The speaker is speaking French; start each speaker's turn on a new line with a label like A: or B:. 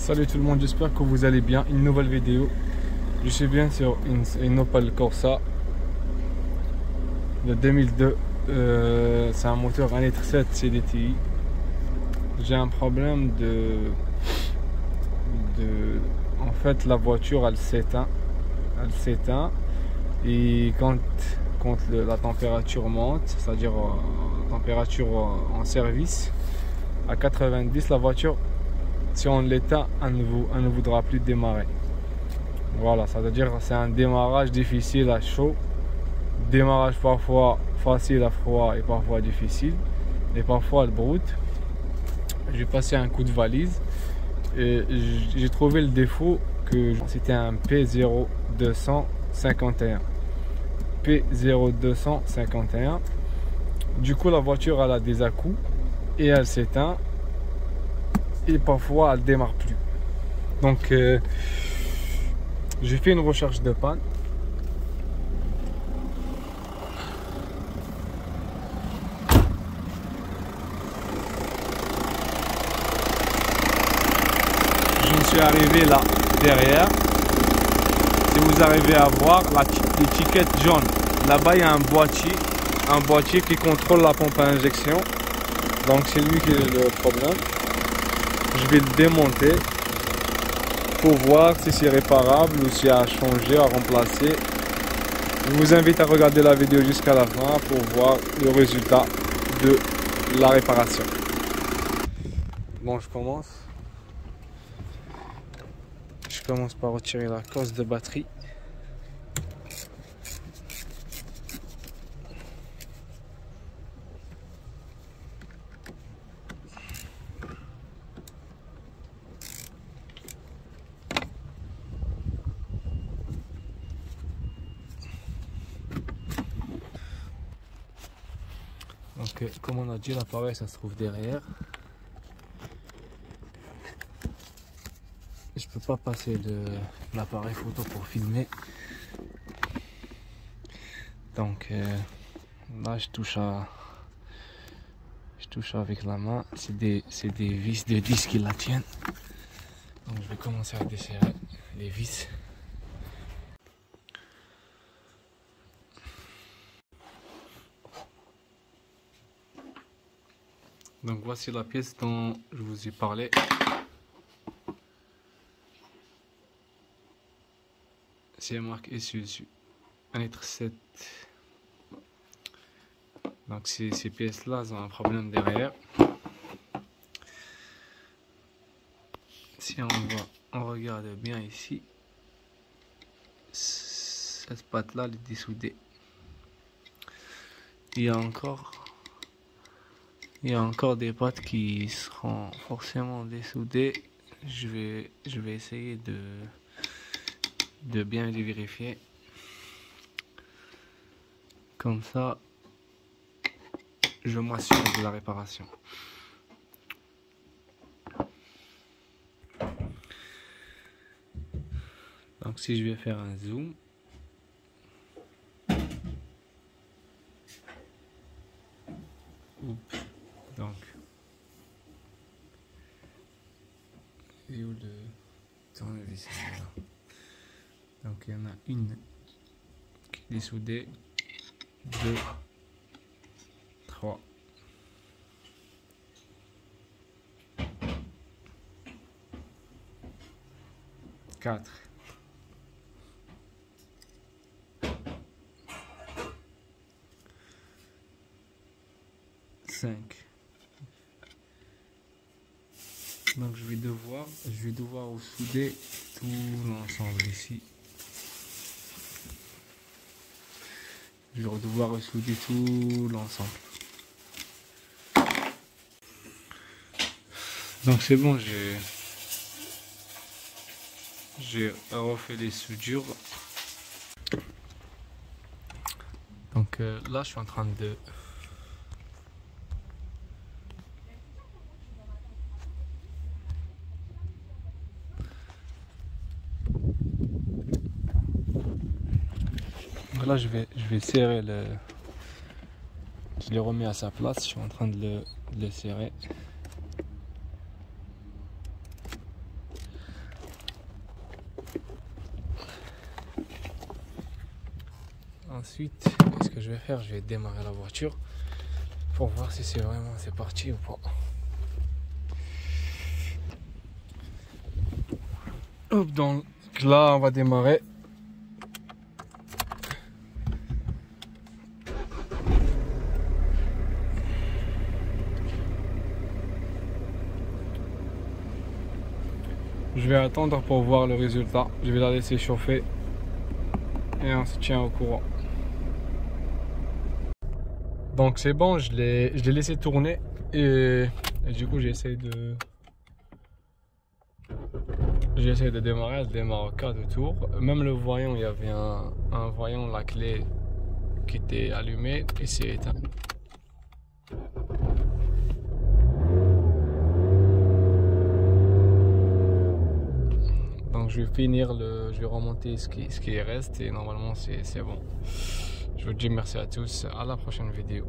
A: Salut tout le monde, j'espère que vous allez bien. Une nouvelle vidéo. Je suis bien sur une Opel Corsa de 2002. C'est un moteur 1,7 litre CDTI. J'ai un problème en fait, la voiture elle s'éteint. Et quand la température monte, c'est-à-dire la température en service à 90, la voiture, si on l'éteint, elle ne voudra plus démarrer. Voilà, c'est-à-dire c'est un démarrage difficile à chaud, démarrage parfois facile à froid et parfois difficile, et parfois elle broute. J'ai passé un coup de valise et j'ai trouvé le défaut que c'était un P0251. P0251. Du coup, la voiture elle a des à-coups et elle s'éteint. Et parfois elle démarre plus. Donc j'ai fait une recherche de panne. Je me suis arrivé là derrière. Si vous arrivez à voir l'étiquette jaune, là-bas il y a un boîtier qui contrôle la pompe à injection. Donc c'est lui qui est le problème. Je vais le démonter pour voir si c'est réparable ou si à changer, à remplacer. Je vous invite à regarder la vidéo jusqu'à la fin pour voir le résultat de la réparation. Bon, je commence par retirer la cosse de batterie. Donc, comme on a dit, l'appareil ça se trouve derrière. Je peux pas passer de l'appareil photo pour filmer. Donc là je touche avec la main. C'est des vis de 10 qui la tiennent. Donc je vais commencer à desserrer les vis. Donc voici la pièce dont je vous ai parlé. C'est marqué dessus 1,7 litre. Donc ces pièces là ont un problème derrière. Si on regarde bien ici, cette patte là elle est dessoudée. Il y a encore des pattes qui seront forcément dessoudées. Je vais essayer de bien les vérifier. Comme ça, je m'assure de la réparation. Donc si je vais faire un zoom, donc et où le tournevis là. Donc il y en a une qui est dessoudée, 2, 3, 4, 5. Donc je vais devoir souder tout l'ensemble ici. Je vais devoir ressouder tout l'ensemble. Donc c'est bon, j'ai refait les soudures. Donc là je suis en train de là je vais serrer je l'ai remis à sa place, je suis en train de le serrer. Ensuite, ce que je vais faire, je vais démarrer la voiture pour voir si c'est parti ou pas. Hop, donc là on va démarrer. Je vais attendre pour voir le résultat. Je vais la laisser chauffer et on se tient au courant. Donc c'est bon, je l'ai laissé tourner et du coup j'essaie de démarrer. Elle démarre au quart de tour. Même le voyant, il y avait un voyant, la clé qui était allumée et c'est éteint. Donc je vais finir je vais remonter ce qui reste et normalement c'est bon. Je vous dis merci à tous, à la prochaine vidéo.